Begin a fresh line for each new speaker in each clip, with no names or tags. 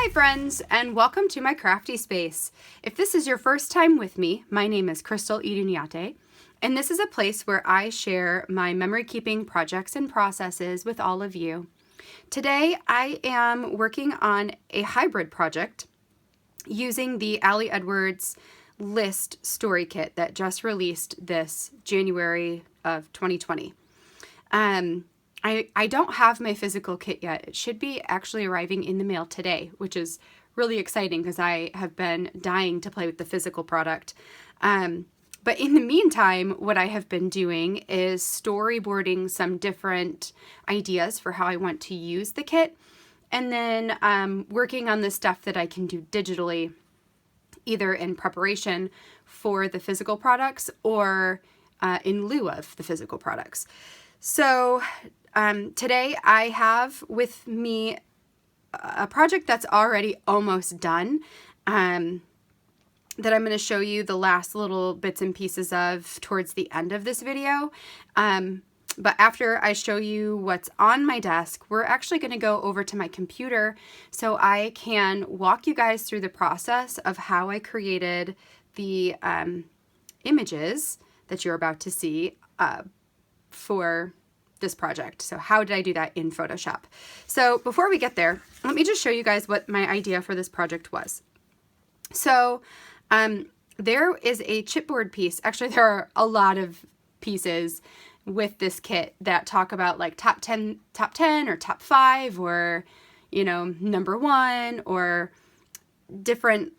Hi friends, and welcome to my crafty space. If this is your first time with me, my name is Crystal Idunyate, and this is a place where I share my memory keeping projects and processes with all of you. Today I am working on a hybrid project using the Ali Edwards list story kit that just released this January of 2020. I don't have my physical kit yet. It should be actually arriving in the mail today, which is really exciting because I have been dying to play with the physical product. But in the meantime, what I have been doing is storyboarding some different ideas for how I want to use the kit, and then working on the stuff that I can do digitally, either in preparation for the physical products or in lieu of the physical products. So today I have with me a project that's already almost done that I'm going to show you the last little bits and pieces of towards the end of this video. But after I show you what's on my desk, we're actually going to go over to my computer so I can walk you guys through the process of how I created the images that you're about to see for this project. So how did I do that in Photoshop? So before we get there, let me just show you guys what my idea for this project was. So there is a chipboard piece. Actually, there are a lot of pieces with this kit that talk about like top 10 or top 5 or, you know, number 1 or different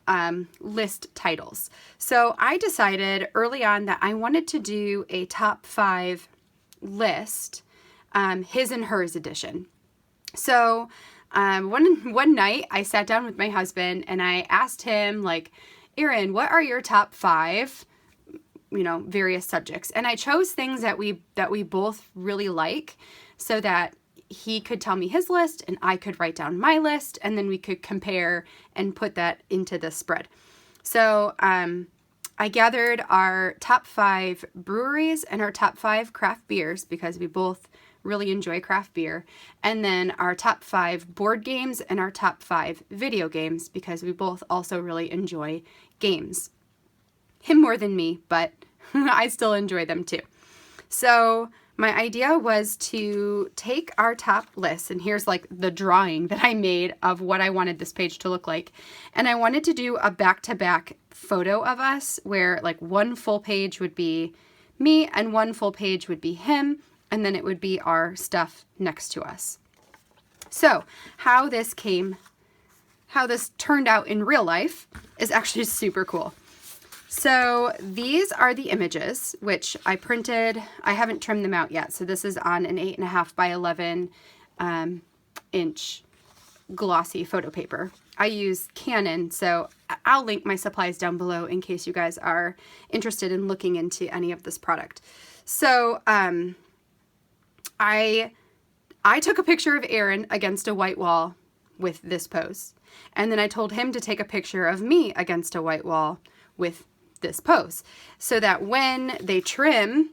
list titles. So I decided early on that I wanted to do a top 5 list, his and hers edition. So one night I sat down with my husband and I asked him, like, Aaron, what are your top 5, you know, various subjects? And I chose things that we both really like so that he could tell me his list and I could write down my list, and then we could compare and put that into the spread. So I gathered our top 5 breweries and our top 5 craft beers because we both really enjoy craft beer, and then our top 5 board games and our top 5 video games because we both also really enjoy games. Him more than me, but I still enjoy them too. So my idea was to take our top list, and here's like the drawing that I made of what I wanted this page to look like. And I wanted to do a back-to-back photo of us where like one full page would be me and one full page would be him, and then it would be our stuff next to us. So how this turned out in real life is actually super cool. So these are the images, which I printed. I haven't trimmed them out yet. So this is on an 8.5 by 11 inch glossy photo paper. I use Canon, so I'll link my supplies down below in case you guys are interested in looking into any of this product. So I took a picture of Aaron against a white wall with this pose. And then I told him to take a picture of me against a white wall with this pose, so that when they trim,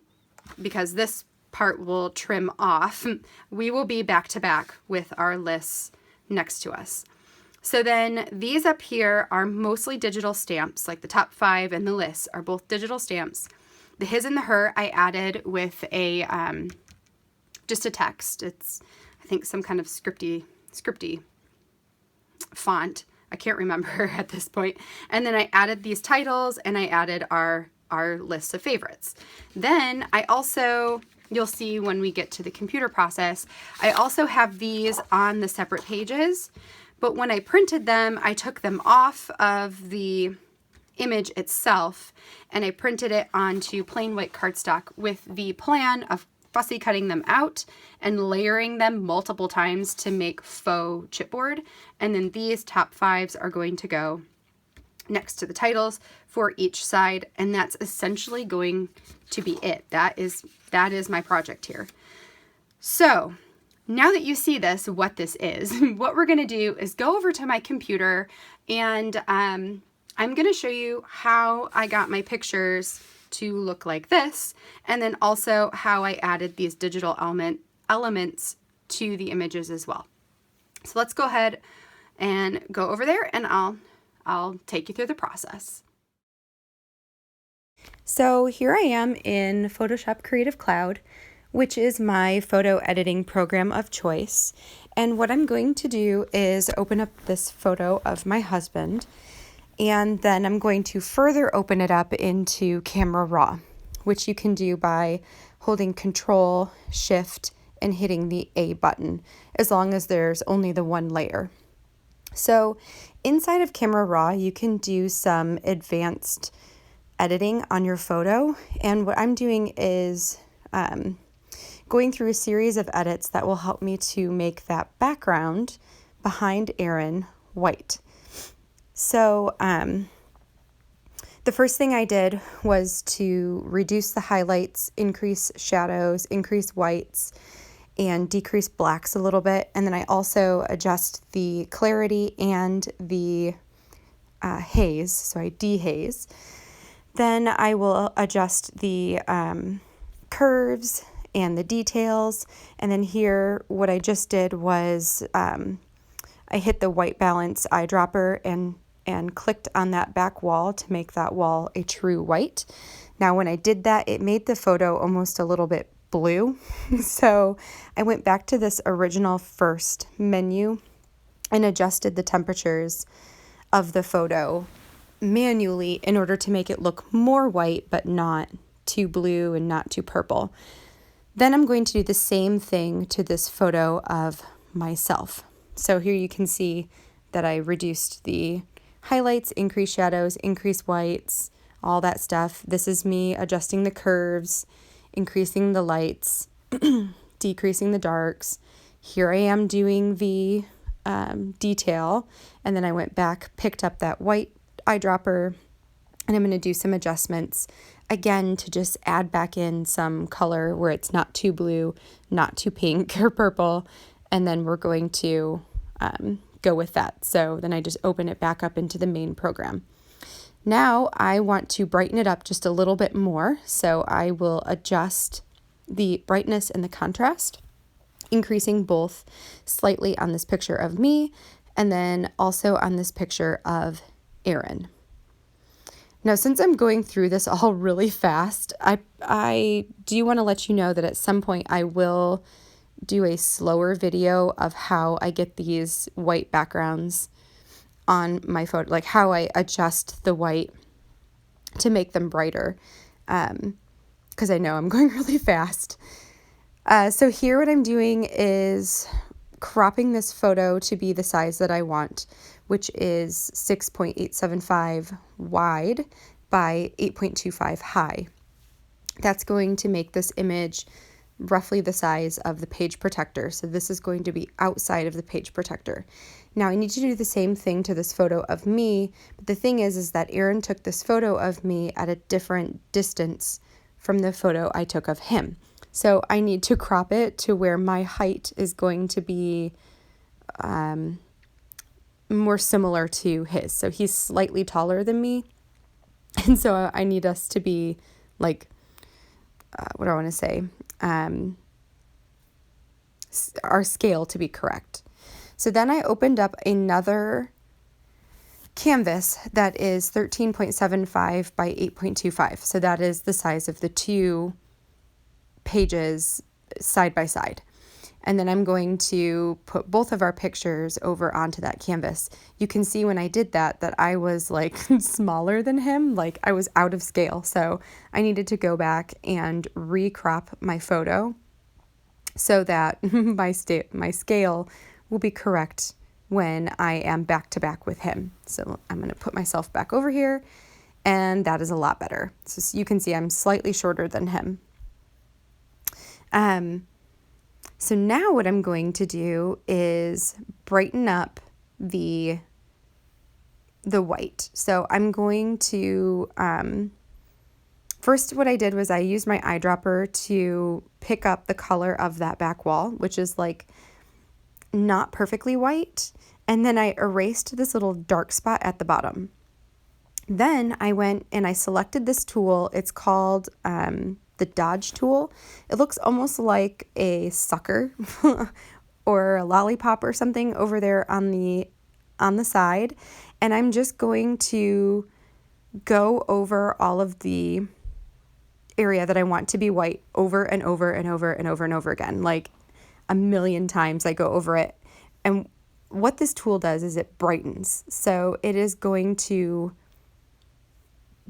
because this part will trim off, we will be back to back with our lists next to us. So then these up here are mostly digital stamps, like the top 5 and the lists are both digital stamps. The his and the her I added with a just a text. It's, I think, some kind of scripty font. I can't remember at this point. And then I added these titles and I added our list of favorites. Then I also, you'll see when we get to the computer process, I also have these on the separate pages. But when I printed them, I took them off of the image itself and I printed it onto plain white cardstock with the plan of fussy cutting them out and layering them multiple times to make faux chipboard. And then these top 5s are going to go next to the titles for each side, and that's essentially going to be it. That is my project here. So now that you see this, what this is, what we're going to do is go over to my computer, and I'm going to show you how I got my pictures to look like this, and then also how I added these digital elements to the images as well. So let's go ahead and go over there and I'll take you through the process. So here I am in Photoshop Creative Cloud, which is my photo editing program of choice. And what I'm going to do is open up this photo of my husband, and then I'm going to further open it up into Camera Raw, which you can do by holding Control, Shift, and hitting the A button, as long as there's only the one layer. So inside of Camera Raw, you can do some advanced editing on your photo. And what I'm doing is going through a series of edits that will help me to make that background behind Aaron white. So the first thing I did was to reduce the highlights, increase shadows, increase whites, and decrease blacks a little bit. And then I also adjust the clarity and the haze, so I dehaze. Then I will adjust the curves and the details. And then here, what I just did was I hit the white balance eyedropper and clicked on that back wall to make that wall a true white. Now, when I did that, it made the photo almost a little bit blue. So I went back to this original first menu and adjusted the temperatures of the photo manually in order to make it look more white, but not too blue and not too purple. Then I'm going to do the same thing to this photo of myself. So here you can see that I reduced the highlights, increased shadows, increased whites, all that stuff. This is me adjusting the curves, increasing the lights, decreasing the darks. Here I am doing the detail, and then I went back, picked up that white eyedropper, and I'm going to do some adjustments again to just add back in some color where it's not too blue, not too pink or purple, and then we're going to go with that. So then I just open it back up into the main program. Now I want to brighten it up just a little bit more, so I will adjust the brightness and the contrast, increasing both slightly on this picture of me and then also on this picture of Aaron. Now, since I'm going through this all really fast, I do want to let you know that at some point I will do a slower video of how I get these white backgrounds on my photo, like how I adjust the white to make them brighter, because I know I'm going really fast. So here what I'm doing is cropping this photo to be the size that I want, which is 6.875 wide by 8.25 high. That's going to make this image roughly the size of the page protector. So this is going to be outside of the page protector. Now I need to do the same thing to this photo of me, but the thing is that Aaron took this photo of me at a different distance from the photo I took of him. So I need to crop it to where my height is going to be more similar to his. So he's slightly taller than me. And so I need us to be like, what do I want to say? Our scale to be correct. So then I opened up another canvas that is 13.75 by 8.25. So that is the size of the two pages side by side. And then I'm going to put both of our pictures over onto that canvas. You can see when I did that I was like smaller than him, like I was out of scale. So I needed to go back and recrop my photo so that my scale will be correct when I am back to back with him. So I'm going to put myself back over here, and that is a lot better. So you can see I'm slightly shorter than him. So now what I'm going to do is brighten up the white. So I'm going to, first what I did was I used my eyedropper to pick up the color of that back wall, which is like not perfectly white. And then I erased this little dark spot at the bottom. Then I went and I selected this tool. It's called the Dodge tool. It looks almost like a sucker or a lollipop or something over there on the on the side, and I'm just going to go over all of the area that I want to be white over and over and over and over and over again. Like a million times I go over it. And what this tool does is it brightens. So it is going to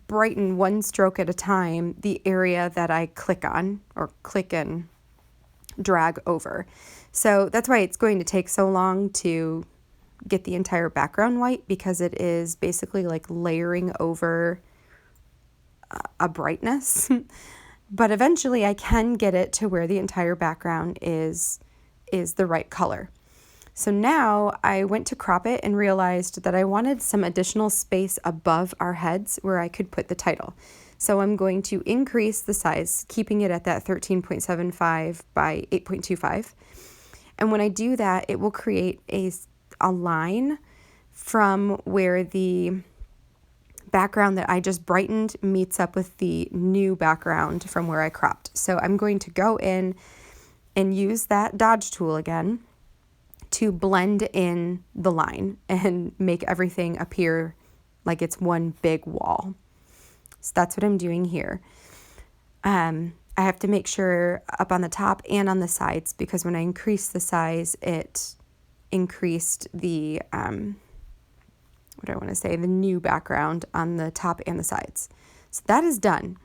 brighten one stroke at a time the area that I click on or click and drag over. So that's why it's going to take so long to get the entire background white, because it is basically like layering over a brightness. But eventually I can get it to where the entire background is the right color. So now I went to crop it and realized that I wanted some additional space above our heads where I could put the title. So I'm going to increase the size, keeping it at that 13.75 by 8.25. And when I do that, it will create a line from where the background that I just brightened meets up with the new background from where I cropped. So I'm going to go in and use that dodge tool again to blend in the line and make everything appear like it's one big wall. So that's what I'm doing here. I have to make sure up on the top and on the sides, because when I increased the size, it increased the, the new background on the top and the sides. So that is done.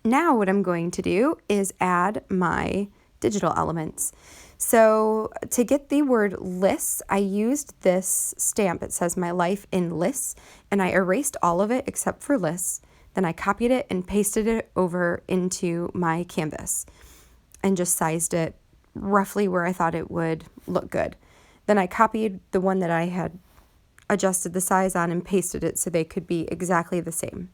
Now what I'm going to do is add my digital elements. So to get the word lists, I used this stamp. It says my life in lists, and I erased all of it except for lists. Then I copied it and pasted it over into my canvas and just sized it roughly where I thought it would look good. Then I copied the one that I had adjusted the size on and pasted it so they could be exactly the same.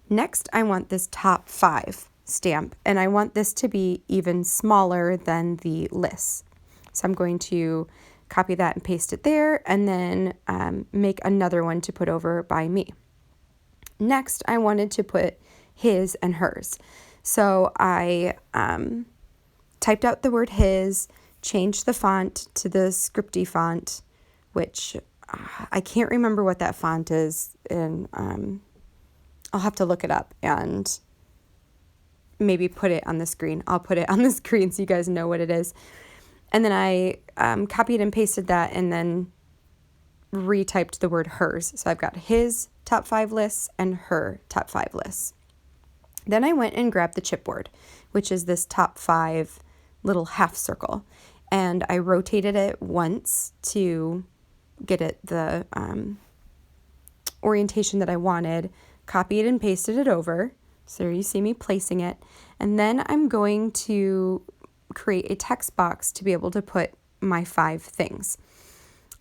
Next, I want this top 5 stamp, and I want this to be even smaller than the lists. So I'm going to copy that and paste it there, and then make another one to put over by me. Next, I wanted to put his and hers. So I typed out the word his, changed the font to the scripty font, which I can't remember what that font is, and I'll have to look it up and maybe put it on the screen. I'll put it on the screen so you guys know what it is. And then I copied and pasted that and then retyped the word hers. So I've got his top 5 lists and her top 5 lists. Then I went and grabbed the chipboard, which is this top 5 little half circle. And I rotated it once to get it the orientation that I wanted, copied and pasted it over. So there you see me placing it. And then I'm going to create a text box to be able to put my 5 things.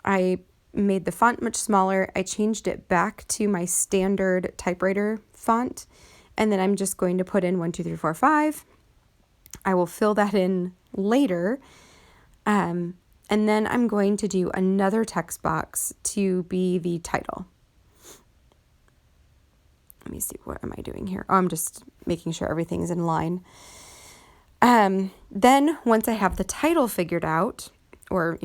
I made the font much smaller. I changed it back to my standard typewriter font. And then I'm just going to put in 1, 2, 3, 4, 5. I will fill that in later. And then I'm going to do another text box to be the title. Let me see, what am I doing here? Oh, I'm just making sure everything's in line. Then once I have the title figured out, or,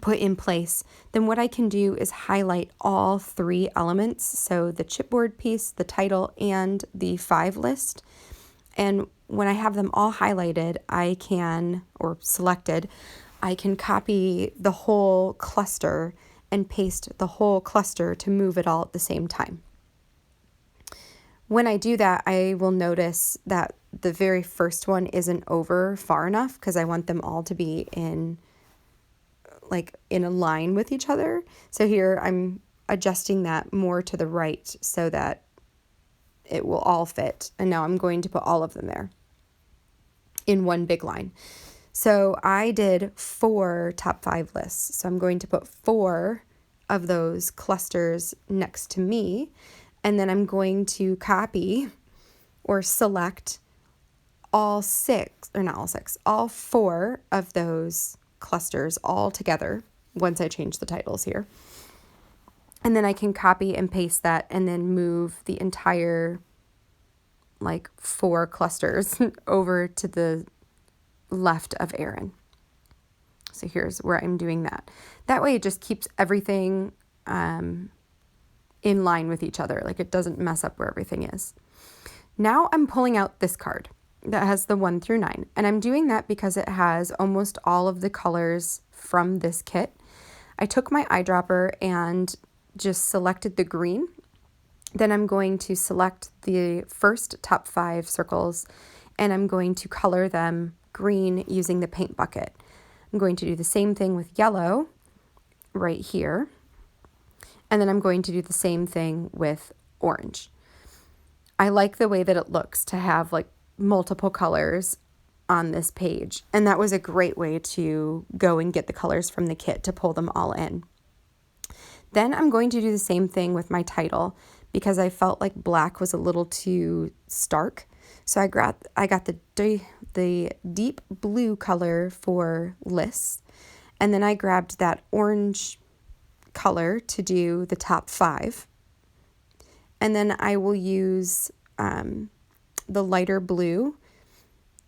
put in place, then what I can do is highlight all 3 elements. So the chipboard piece, the title, and the 5 list. And when I have them all highlighted, or selected, I can copy the whole cluster and paste the whole cluster to move it all at the same time. When I do that, I will notice that the very first one isn't over far enough because I want them all to be in a line with each other. So here I'm adjusting that more to the right so that it will all fit. And now I'm going to put all of them there in one big line. So I did 4 top 5 lists. So I'm going to put 4 of those clusters next to me. And then I'm going to copy or select all 4 of those clusters all together once I change the titles here. And then I can copy and paste that and then move the entire 4 clusters over to the left of Aaron. So here's where I'm doing that. That way it just keeps everything in line with each other. Like it doesn't mess up where everything is. Now I'm pulling out this card that has the 1 through 9. And I'm doing that because it has almost all of the colors from this kit. I took my eyedropper and just selected the green. Then I'm going to select the first top 5 circles and I'm going to color them green using the paint bucket. I'm going to do the same thing with yellow right here. And then I'm going to do the same thing with orange. I like the way that it looks to have like multiple colors on this page. And that was a great way to go and get the colors from the kit to pull them all in. Then I'm going to do the same thing with my title because I felt like black was a little too stark. So I got the deep blue color for lists. And then I grabbed that orange color to do the top 5. And then I will use the lighter blue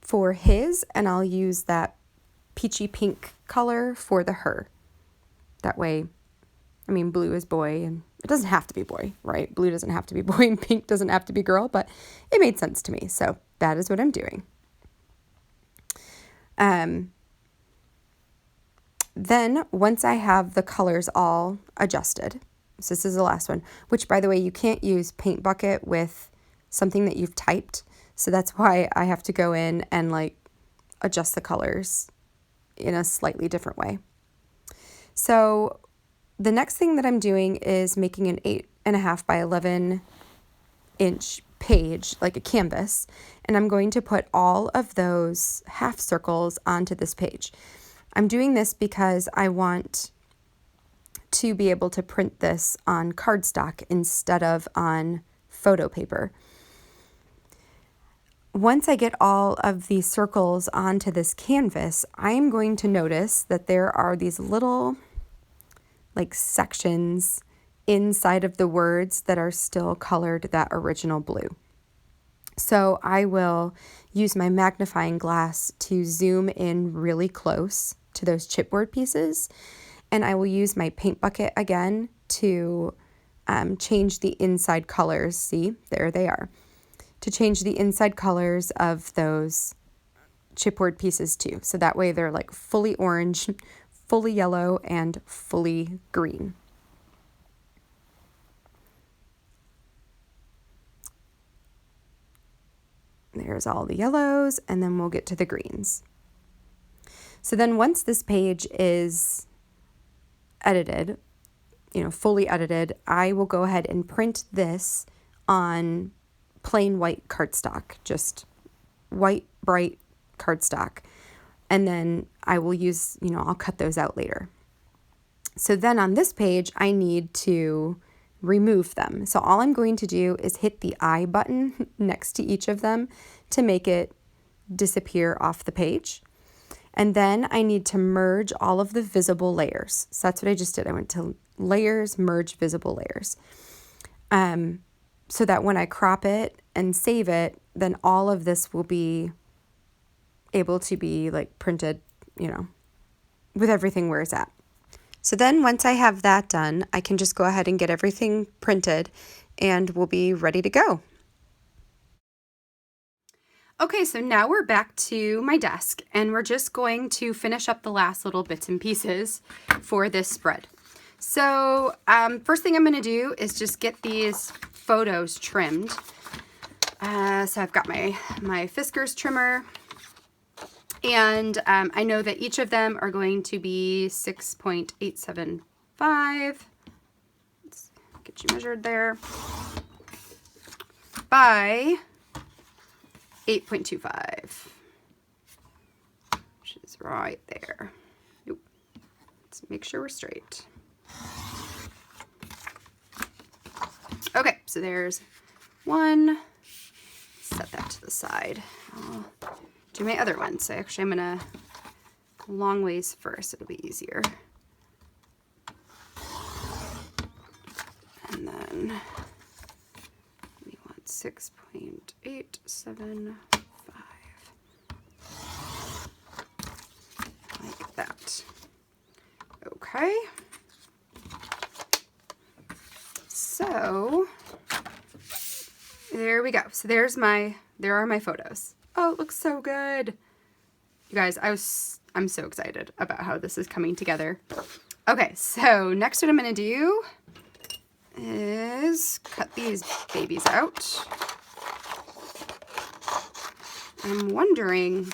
for his, and I'll use that peachy pink color for the her. That way, I mean, blue is boy, and it doesn't have to be boy, right? Blue doesn't have to be boy, and pink doesn't have to be girl, but it made sense to me. So that is what I'm doing. Then once I have the colors all adjusted, so this is the last one, which by the way, you can't use paint bucket with something that you've typed. So that's why I have to go in and like adjust the colors in a slightly different way. So the next thing that I'm doing is making an 8.5 by 11 inch page, like a canvas, and I'm going to put all of those half circles onto this page. I'm doing this because I want to be able to print this on cardstock instead of on photo paper. Once I get all of these circles onto this canvas, I am going to notice that there are these little like sections inside of the words that are still colored that original blue. So I will use my magnifying glass to zoom in really close to those chipboard pieces, and I will use my paint bucket again to change the inside colors. See, there they are. To change the inside colors of those chipboard pieces too. So that way they're like fully orange, fully yellow, and fully green. There's all the yellows, and then we'll get to the greens. So then once this page is edited, fully edited, I will go ahead and print this on plain white cardstock, just white, bright cardstock. And then I will use, I'll cut those out later. So then on this page, I need to remove them. So all I'm going to do is hit the I button next to each of them to make it disappear off the page. And then I need to merge all of the visible layers. So that's what I just did. I went to layers, merge visible layers. So that when I crop it and save it, then all of this will be able to be like printed, with everything where it's at. So then once I have that done, I can just go ahead and get everything printed and we'll be ready to go. Okay, so now we're back to my desk and we're just going to finish up the last little bits and pieces for this spread. So first thing I'm going to do is just get these photos trimmed. So I've got my Fiskars trimmer, and I know that each of them are going to be 6.875. Let's get you measured there. By 8.25, which is right there. Nope. Let's make sure we're straight. Okay, so there's one. Set that to the side. I'll do my other one. So actually I'm gonna long ways first. It'll be easier. And then we want 6.875. Like that. Okay. So there we go. So there are my photos. Oh, it looks so good. You guys, I'm so excited about how this is coming together. Okay, so next what I'm gonna do is cut these babies out. I'm wondering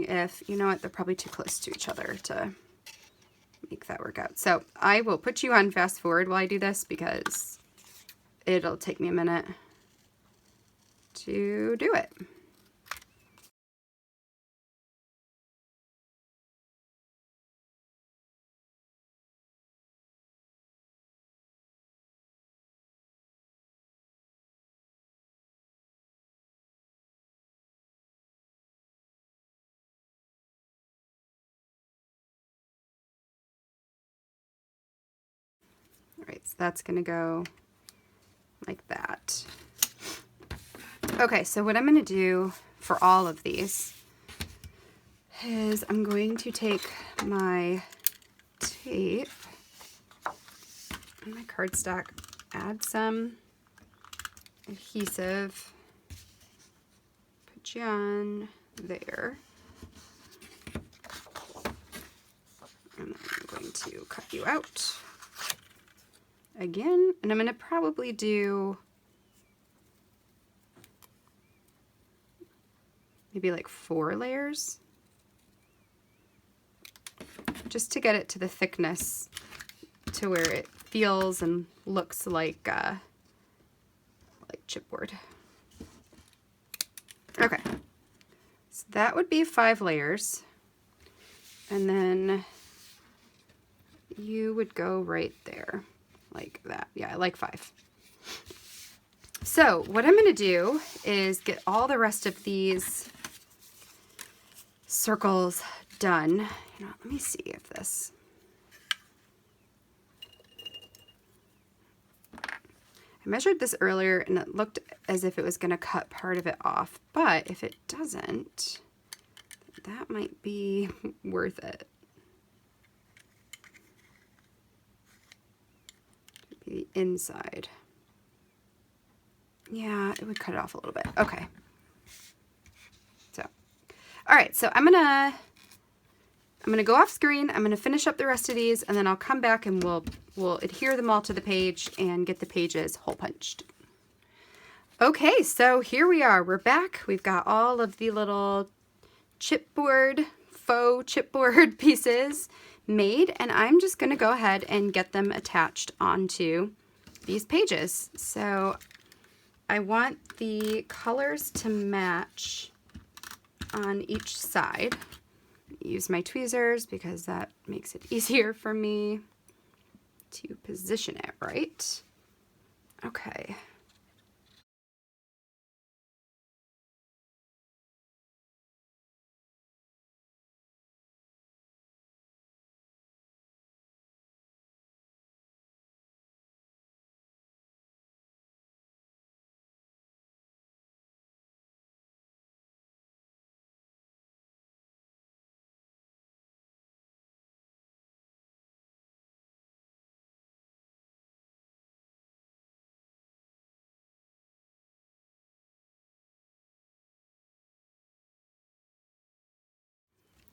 if, you know what, they're probably too close to each other to make that work out. So I will put you on fast forward while I do this because it'll take me a minute to do it. All right, so that's gonna go like that. Okay, so what I'm gonna do for all of these is I'm going to take my tape and my cardstock, add some adhesive, put you on there, and then I'm going to cut you out again, and I'm going to probably do maybe like 4 layers just to get it to the thickness to where it feels and looks like chipboard. Okay, so that would be 5 layers, and then you would go right there like that. Yeah, like 5. So what I'm going to do is get all the rest of these circles done. You know, let me see if this... I measured this earlier and it looked as if it was going to cut part of it off, but if it doesn't, that might be worth it. The inside. Yeah, it would cut it off a little bit. Okay. So, all right, so I'm gonna go off screen. I'm gonna finish up the rest of these, and then I'll come back and we'll adhere them all to the page and get the pages hole punched. Okay, so here we are. We're back. We've got all of the little chipboard, faux chipboard pieces made, and I'm just gonna go ahead and get them attached onto these pages. So I want the colors to match on each side. Use my tweezers because that makes it easier for me to position it right. Okay.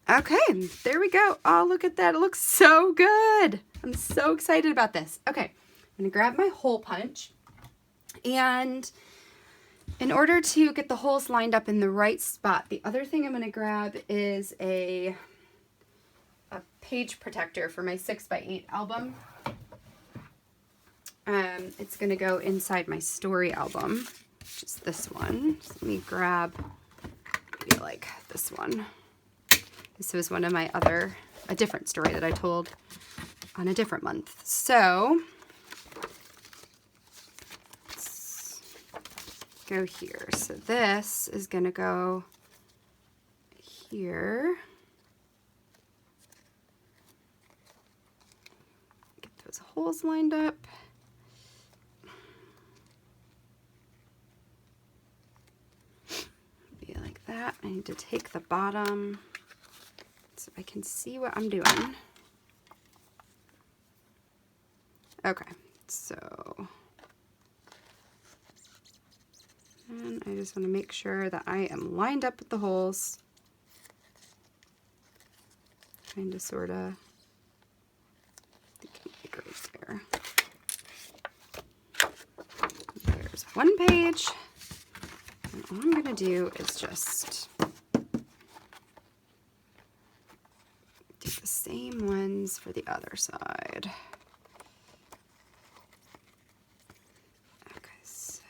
Okay, there we go. Oh, look at that. It looks so good. I'm so excited about this. Okay, I'm gonna grab my hole punch, and in order to get the holes lined up in the right spot, the other thing I'm gonna grab is a page protector for my 6x8 album. It's gonna go inside my story album, which is this one. So let me grab maybe like this one. This was one of my a different story that I told on a different month. So let's go here. So this is gonna go here. Get those holes lined up. Be like that. I need to take the bottom so I can see what I'm doing. Okay, so, and I just want to make sure that I am lined up with the holes. Kind of, sort of, like right there. There's one page. And all I'm going to do is just do the same ones for the other side. Okay, so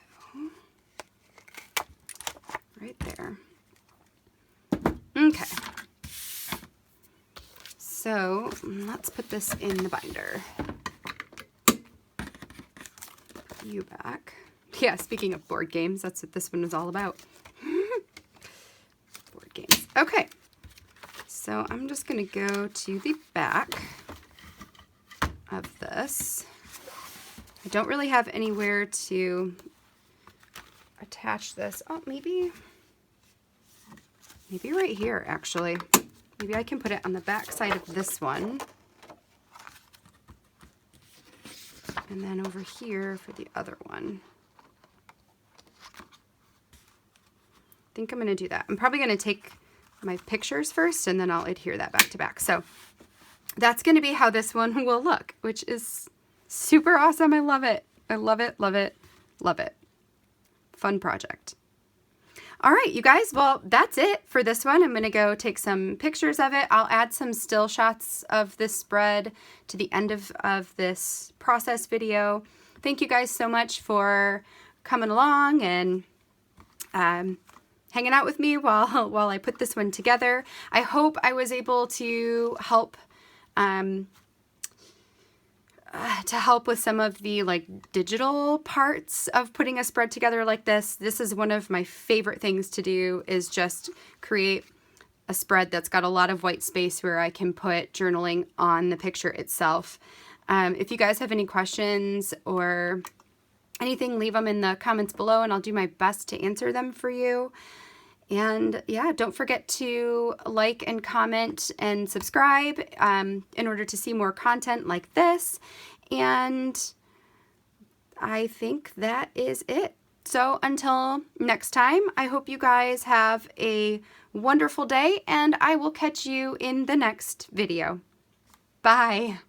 right there. Okay. So let's put this in the binder. You back. Yeah, speaking of board games, that's what this one is all about. Board games. Okay. So I'm just going to go to the back of this. I don't really have anywhere to attach this. Oh, maybe right here, actually. Maybe I can put it on the back side of this one. And then over here for the other one. I think I'm going to do that. I'm probably going to take my pictures first and then I'll adhere that back to back. So that's going to be how this one will look, which is super awesome. I love it. I love it, love it, love it. Fun project. All right, you guys, well, that's it for this one. I'm going to go take some pictures of it. I'll add some still shots of this spread to the end of this process video. Thank you guys so much for coming along and hanging out with me while I put this one together. I hope I was able to help with some of the like digital parts of putting a spread together like this. This is one of my favorite things to do, is just create a spread that's got a lot of white space where I can put journaling on the picture itself. If you guys have any questions or anything, leave them in the comments below and I'll do my best to answer them for you. And yeah, don't forget to like and comment and subscribe in order to see more content like this. And I think that is it. So until next time, I hope you guys have a wonderful day and I will catch you in the next video. Bye.